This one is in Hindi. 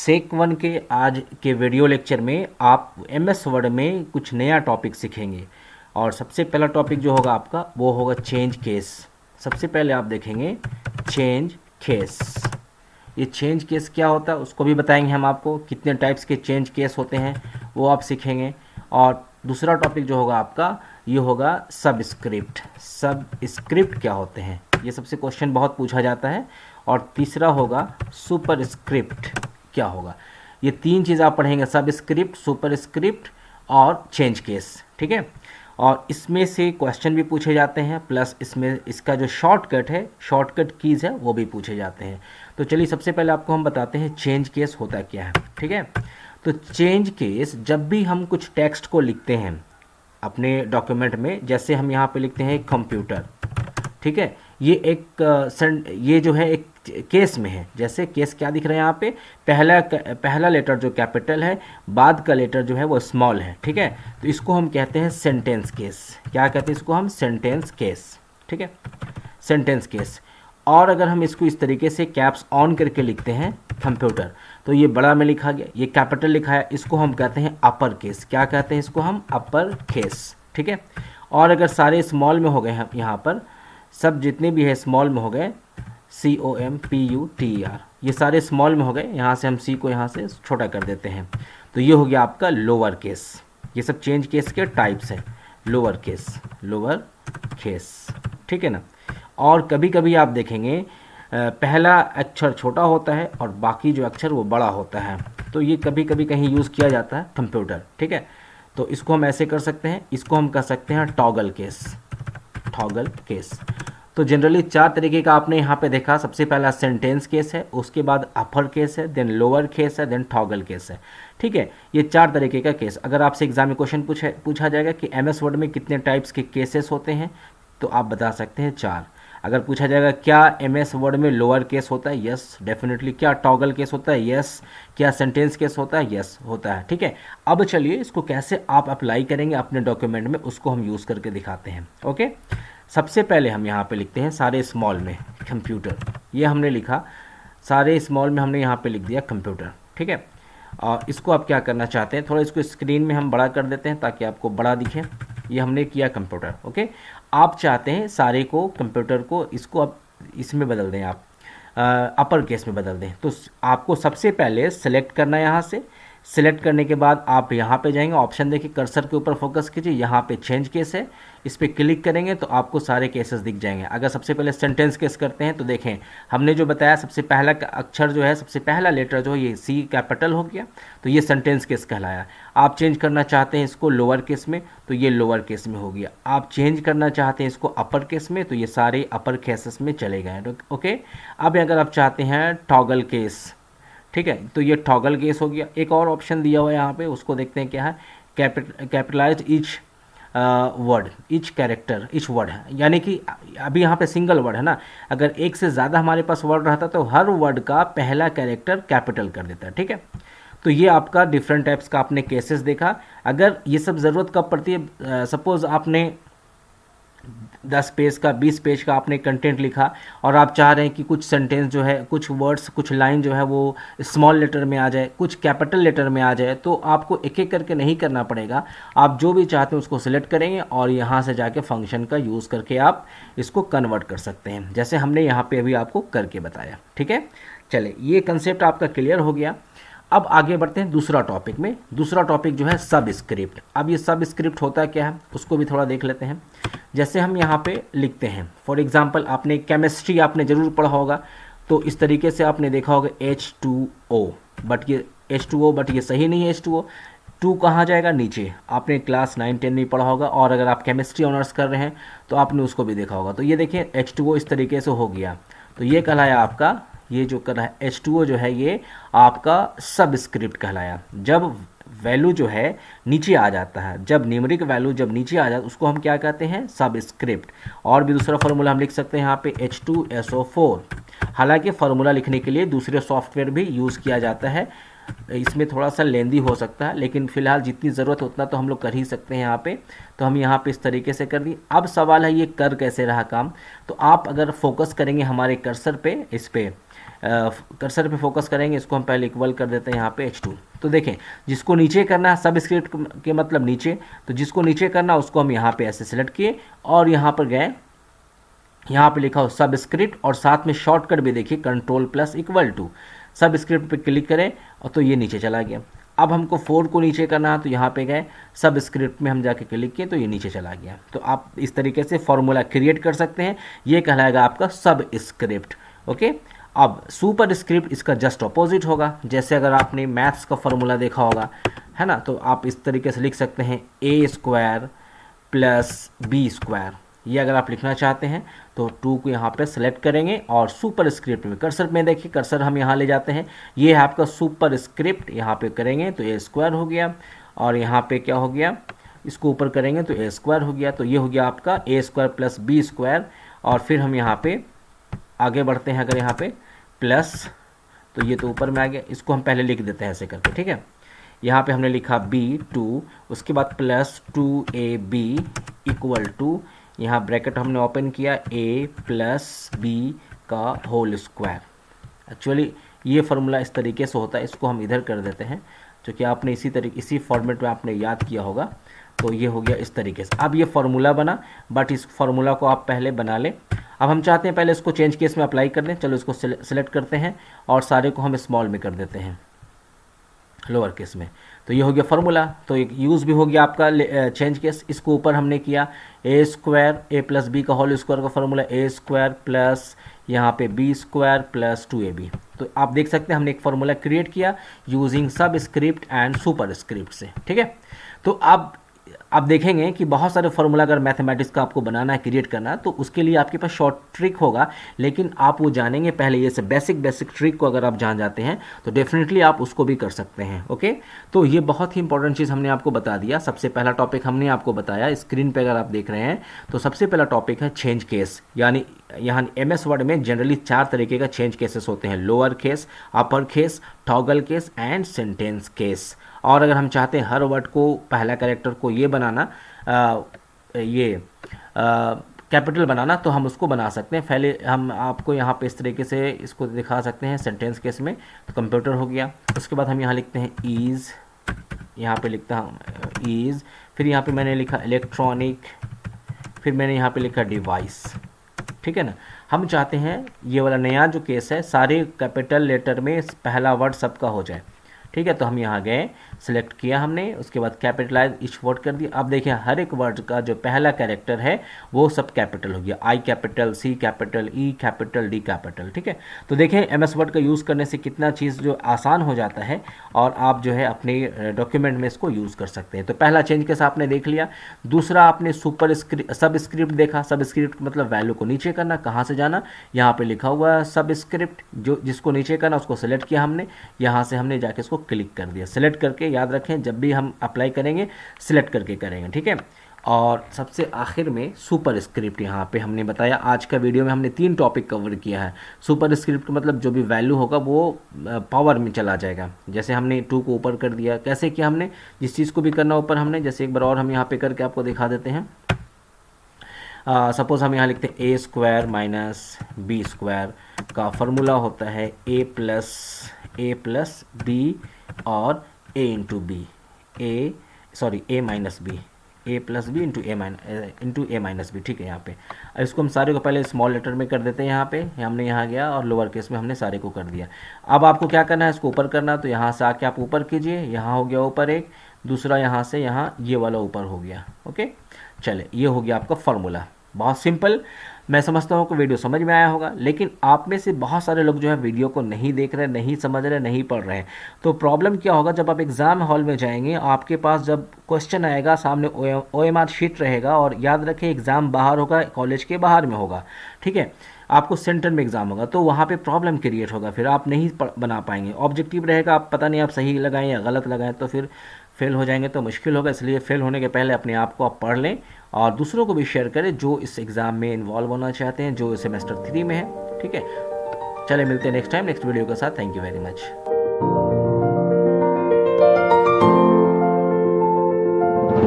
सेक वन के आज के वीडियो लेक्चर में आप MS वर्ड में कुछ नया टॉपिक सीखेंगे। और सबसे पहला टॉपिक जो होगा आपका वो होगा चेंज केस। सबसे पहले आप देखेंगे चेंज केस। ये चेंज केस क्या होता है उसको भी बताएंगे हम आपको, कितने टाइप्स के चेंज केस होते हैं वो आप सीखेंगे। और दूसरा टॉपिक जो होगा आपका ये होगा सबस्क्रिप्ट। सबस्क्रिप्ट क्या होते हैं, ये सबसे क्वेश्चन बहुत पूछा जाता है। और तीसरा होगा सुपरस्क्रिप्ट क्या होगा। ये तीन चीज़ आप पढ़ेंगे, सबस्क्रिप्ट, सुपरस्क्रिप्ट और चेंज केस, ठीक है। और इसमें से क्वेश्चन भी पूछे जाते हैं, प्लस इसमें इसका जो शॉर्टकट है, शॉर्टकट कीज़ है वो भी पूछे जाते हैं। तो चलिए सबसे पहले आपको हम बताते हैं चेंज केस होता क्या है, ठीक है। तो चेंज केस जब भी हम कुछ टेक्स्ट को लिखते हैं अपने डॉक्यूमेंट में, जैसे हम यहाँ पे लिखते हैं कंप्यूटर, ठीक है, ये ये जो है एक केस में है। जैसे केस क्या दिख रहा है यहाँ पे, पहला लेटर जो कैपिटल है, बाद का लेटर जो है वो स्मॉल है, ठीक है। तो इसको हम कहते हैं सेंटेंस केस। क्या कहते हैं इसको हम, सेंटेंस केस, ठीक है, सेंटेंस केस। और अगर हम इसको इस तरीके से कैप्स ऑन करके लिखते हैं कंप्यूटर, तो ये बड़ा में लिखा गया, ये कैपिटल लिखा है, इसको हम कहते हैं अपर केस। क्या कहते हैं इसको हम, अपर केस, ठीक है। और अगर सारे स्मॉल में हो गए हैं, यहाँ पर सब जितने भी है स्मॉल में हो गए, COMPUTER, ये सारे स्मॉल में हो गए, यहाँ से हम C को यहाँ से छोटा कर देते हैं, तो ये हो गया आपका लोअर केस। ये सब चेंज केस के टाइप्स हैं, लोअर केस, ठीक है ना। और कभी कभी आप देखेंगे पहला अक्षर छोटा होता है और बाकी जो अक्षर वो बड़ा होता है, तो ये कभी कभी कहीं यूज़ किया जाता है कंप्यूटर, ठीक है। तो इसको हम ऐसे कर सकते हैं, इसको हम कर सकते हैं टॉगल केस। तो जनरली चार तरीके का आपने यहाँ पे देखा। सबसे पहला सेंटेंस केस है, उसके बाद अपर केस है, देन लोअर केस है, देन टॉगल केस है, ठीक है। ये चार तरीके का केस। अगर आपसे एग्जाम में क्वेश्चन पूछा जाएगा कि MS वर्ड में कितने टाइप्स के केसेस होते हैं, तो आप बता सकते हैं 4। अगर पूछा जाएगा क्या MS वर्ड में लोअर केस होता है, यस डेफिनेटली। क्या टॉगल केस होता है, यस। क्या सेंटेंस केस होता है, यस होता है, ठीक है। अब चलिए इसको कैसे आप अप्लाई करेंगे अपने डॉक्यूमेंट में, उसको हम यूज़ करके दिखाते हैं, ओके। सबसे पहले हम यहाँ पे लिखते हैं सारे स्मॉल में कंप्यूटर, ये हमने लिखा, सारे स्मॉल में हमने यहाँ पे लिख दिया कंप्यूटर, ठीक है। और इसको आप क्या करना चाहते हैं, थोड़ा इसको स्क्रीन में हम बड़ा कर देते हैं ताकि आपको बड़ा दिखे। ये हमने किया कंप्यूटर, ओके। आप चाहते हैं सारे को कंप्यूटर को, इसको आप इसमें बदल दें, आप अपर केस में बदल दें। तो आपको सबसे पहले सेलेक्ट करना है, यहाँ से सिलेक्ट करने के बाद आप यहाँ पे जाएंगे, ऑप्शन देखिए, कर्सर के ऊपर फोकस कीजिए, यहाँ पे चेंज केस है, इस पर क्लिक करेंगे तो आपको सारे केसेस दिख जाएंगे। अगर सबसे पहले सेंटेंस केस करते हैं तो देखें हमने जो बताया, सबसे पहला अक्षर जो है, सबसे पहला लेटर जो है ये C कैपिटल हो गया, तो ये सेंटेंस केस कहलाया। आप चेंज करना चाहते हैं इसको लोअर केस में, तो ये लोअर केस में हो गया। आप चेंज करना चाहते हैं इसको अपर केस में, तो ये सारे अपर केसेस में चले गए, ओके। अब अगर आप चाहते हैं टॉगल केस, ठीक है, तो ये टॉगल केस हो गया। एक और ऑप्शन दिया हुआ है यहाँ पे, उसको देखते हैं क्या है, capitalised each word, each character, each word है, यानी कि अभी यहाँ पे सिंगल वर्ड है ना, अगर एक से ज़्यादा हमारे पास वर्ड रहता तो हर वर्ड का पहला कैरेक्टर कैपिटल कर देता है, ठीक है। तो ये आपका डिफरेंट टाइप्स का आपने केसेस देखा। अगर ये सब ज़रूरत कब पड़ती है, सपोज़ आपने 10 पेज का, 20 पेज का आपने कंटेंट लिखा और आप चाह रहे हैं कि कुछ सेंटेंस जो है, कुछ वर्ड्स, कुछ लाइन जो है वो स्मॉल लेटर में आ जाए, कुछ कैपिटल लेटर में आ जाए, तो आपको एक एक करके नहीं करना पड़ेगा। आप जो भी चाहते हैं उसको सिलेक्ट करेंगे और यहाँ से जाके फंक्शन का यूज़ करके आप इसको कन्वर्ट कर सकते हैं, जैसे हमने यहाँ पे अभी आपको करके बताया, ठीक है। चलिए ये कंसेप्ट आपका क्लियर हो गया। अब आगे बढ़ते हैं दूसरा टॉपिक में। दूसरा टॉपिक जो है सबस्क्रिप्ट। अब ये सबस्क्रिप्ट होता क्या है उसको भी थोड़ा देख लेते हैं। जैसे हम यहाँ पे लिखते हैं, फॉर एग्जांपल आपने केमिस्ट्री आपने ज़रूर पढ़ा होगा, तो इस तरीके से आपने देखा होगा H2O, बट ये सही नहीं है। H2O 2 कहाँ जाएगा, नीचे। आपने क्लास 9-10 में पढ़ा होगा, और अगर आप केमिस्ट्री ऑनर्स कर रहे हैं तो आपने उसको भी देखा होगा। तो ये देखिए H2O इस तरीके से हो गया, तो ये कहलाया आपका, ये जो कर रहा है H2O जो है ये आपका सबस्क्रिप्ट कहलाया। जब वैल्यू जो है नीचे आ जाता है, जब न्यूमेरिक वैल्यू जब नीचे आ जाता है उसको हम क्या कहते हैं, सबस्क्रिप्ट। और भी दूसरा फार्मूला हम लिख सकते हैं यहाँ पे H2SO4। हालांकि फार्मूला लिखने के लिए दूसरे सॉफ्टवेयर भी यूज़ किया जाता है, इसमें थोड़ा सा लेंदी हो सकता है, लेकिन फिलहाल जितनी ज़रूरत उतना तो हम लोग कर ही सकते हैं यहाँ पे। तो हम यहाँ पे इस तरीके से कर दिए। अब सवाल है ये कर कैसे रहा काम। तो आप अगर फोकस करेंगे हमारे कर्सर पे, इस पे कर्सर पे फोकस करेंगे, इसको हम पहले इक्वल कर देते हैं यहाँ पे H2। तो देखें जिसको नीचे करना है सब स्क्रिप्ट के मतलब नीचे, तो जिसको नीचे करना उसको हम यहाँ पे ऐसे सेलेक्ट किए और यहाँ पर गए, यहाँ पे लिखा हो सब स्क्रिप्ट और साथ में शॉर्टकट भी देखिए कंट्रोल प्लस इक्वल टू, सब स्क्रिप्ट पे क्लिक करें और तो ये नीचे चला गया। अब हमको 4 को नीचे करना है तो यहाँ पे गए सब स्क्रिप्ट में हम जाके क्लिक किए तो ये नीचे चला गया। तो आप इस तरीके से फॉर्मूला क्रिएट कर सकते हैं, ये कहलाएगा आपका सब स्क्रिप्ट। ओके, अब सुपर स्क्रिप्ट इसका जस्ट अपोजिट होगा। जैसे अगर आपने मैथ्स का फॉर्मूला देखा होगा, है ना, तो आप इस तरीके से लिख सकते हैं a² प्लस b²। ये अगर आप लिखना चाहते हैं तो 2 को यहाँ पे सेलेक्ट करेंगे और सुपर स्क्रिप्ट में कर्सर में देखिए, कर्सर हम यहाँ ले जाते हैं, ये है आपका सुपर स्क्रिप्ट, यहाँ पे करेंगे तो a² हो गया और यहाँ पे क्या हो गया, इसको ऊपर करेंगे तो a² हो गया। तो ये हो गया आपका a² प्लस b²। और फिर हम यहाँ पे आगे बढ़ते हैं, अगर यहाँ पे प्लस तो ये तो ऊपर में आ गया, इसको हम पहले लिख देते हैं ऐसे करके, ठीक है। यहाँ पे हमने लिखा b2, उसके बाद प्लस 2ab इक्वल टू, यहाँ ब्रैकेट हमने ओपन किया a प्लस b का होल स्क्वायर। एक्चुअली ये फार्मूला इस तरीके से होता है, इसको हम इधर कर देते हैं, जो कि आपने इसी फॉर्मेट में आपने याद किया होगा। तो ये हो गया इस तरीके से। अब ये फार्मूला बना, बट इस फार्मूला को आप पहले बना लें। अब हम चाहते हैं पहले इसको चेंज केस में अप्लाई कर दें, चलो इसको सेलेक्ट करते हैं और सारे को हम स्मॉल में कर देते हैं, लोअर केस में। तो ये हो गया फार्मूला, तो एक यूज़ भी हो गया आपका चेंज केस। इसको ऊपर हमने किया a² a प्लस b का होल स्क्वायर का फार्मूला a² प्लस यहाँ पे b² प्लस 2ab। तो आप देख सकते हैं हमने एक फार्मूला क्रिएट किया यूजिंग सब स्क्रिप्ट एंड सुपर स्क्रिप्ट से, ठीक है। तो आप देखेंगे कि बहुत सारे फार्मूला अगर मैथमेटिक्स का आपको बनाना है, क्रिएट करना है, तो उसके लिए आपके पास शॉर्ट ट्रिक होगा, लेकिन आप वो जानेंगे पहले। ये सब बेसिक ट्रिक को अगर आप जान जाते हैं तो डेफिनेटली आप उसको भी कर सकते हैं। ओके, तो ये बहुत ही इंपॉर्टेंट चीज़ हमने आपको बता दिया। सबसे पहला टॉपिक हमने आपको बताया, स्क्रीन पर अगर आप देख रहे हैं तो सबसे पहला टॉपिक है चेंज केस। यानी यहाँ MS वर्ड में जनरली 4 तरीके का चेंज केसेस होते हैं, lower case, upper case, toggle case and sentence case. और अगर हम चाहते हैं हर वर्ड को, पहला कैरेक्टर को ये बनाना, कैपिटल बनाना, तो हम उसको बना सकते हैं। पहले हम आपको यहाँ पे इस तरीके से इसको दिखा सकते हैं सेंटेंस केस में, तो कंप्यूटर हो गया। उसके बाद हम यहाँ लिखते हैं ईज़, यहाँ पे लिखता हूँ ईज़, फिर यहाँ पे मैंने लिखा इलेक्ट्रॉनिक, फिर मैंने यहाँ पे लिखा डिवाइस, ठीक है ना। हम चाहते हैं ये वाला नया जो केस है सारे कैपिटल लेटर में पहला वर्ड सबका हो जाए, ठीक है। तो हम यहाँ गए, सिलेक्ट किया हमने, उसके बाद कैपिटलाइज ईच वर्ड कर दिया। अब देखिए हर एक वर्ड का जो पहला कैरेक्टर है वो सब कैपिटल हो गया, I capital, C capital, E capital, D capital, ठीक है। तो देखें MS वर्ड का यूज़ करने से कितना चीज़ जो आसान हो जाता है और आप जो है अपने डॉक्यूमेंट में इसको यूज़ कर सकते हैं। तो पहला चेंज केस आपने देख लिया। दूसरा आपने सब स्क्रिप्ट देखा। सब स्क्रिप्ट मतलब वैल्यू को नीचे करना, कहाँ से जाना, यहाँ पर लिखा हुआ है सब स्क्रिप्ट, जो जिसको नीचे करना उसको सेलेक्ट किया हमने, यहाँ से हमने जाके इसको क्लिक कर दिया। सेलेक्ट करके याद रखें जब भी हम अप्लाई करेंगे सिलेक्ट करके करेंगे, ठीक है। और सबसे आखिर में सुपर स्क्रिप्ट, यहाँ पे हमने बताया आज का वीडियो में हमने 3 टॉपिक कवर किया है। सुपर स्क्रिप्ट मतलब जो भी वैल्यू होगा वो पावर में चला जाएगा। जैसे हमने 2 को ऊपर कर दिया, कैसे किया हमने, जिस चीज़ को भी करना ऊपर हमने, जैसे एक बार और हम यहाँ पे करके आपको दिखा देते हैं। सपोज हम यहाँ लिखते हैं a² माइनस b² का फॉर्मूला होता है a प्लस b और a into b, a minus b, a plus b into a minus b, ठीक है। यहाँ पे इसको हम सारे को पहले स्मॉल लेटर में कर देते हैं। यहाँ पे हमने यहाँ गया और लोअर केस में हमने सारे को कर दिया। अब आपको क्या करना है, इसको ऊपर करना, तो यहाँ से आके आप ऊपर कीजिए, यहाँ हो गया ऊपर एक, दूसरा यहाँ से यहाँ ये वाला ऊपर हो गया। ओके, चले, ये हो गया आपका फॉर्मूला। बहुत सिंपल, मैं समझता हूँ कि वीडियो समझ में आया होगा, लेकिन आप में से बहुत सारे लोग जो है वीडियो को नहीं देख रहे, नहीं समझ रहे, नहीं पढ़ रहे हैं। तो प्रॉब्लम क्या होगा, जब आप एग्ज़ाम हॉल में जाएंगे, आपके पास जब क्वेश्चन आएगा, सामने OMR शीट रहेगा, और याद रखें एग्ज़ाम बाहर होगा, कॉलेज के बाहर में होगा, ठीक है। आपको सेंटर में एग्ज़ाम होगा, तो वहाँ पे प्रॉब्लम क्रिएट होगा, फिर आप नहीं बना पाएंगे। ऑब्जेक्टिव रहेगा, आप पता नहीं आप सही लगाएं या गलत लगाएं, तो फिर फेल हो जाएंगे तो मुश्किल होगा। इसलिए फेल होने के पहले अपने आप को आप पढ़ लें और दूसरों को भी शेयर करें जो इस एग्ज़ाम में इन्वॉल्व होना चाहते हैं, जो सेमेस्टर 3 में है, ठीक है। चले, मिलते हैं नेक्स्ट टाइम नेक्स्ट वीडियो के साथ। Thank you very much.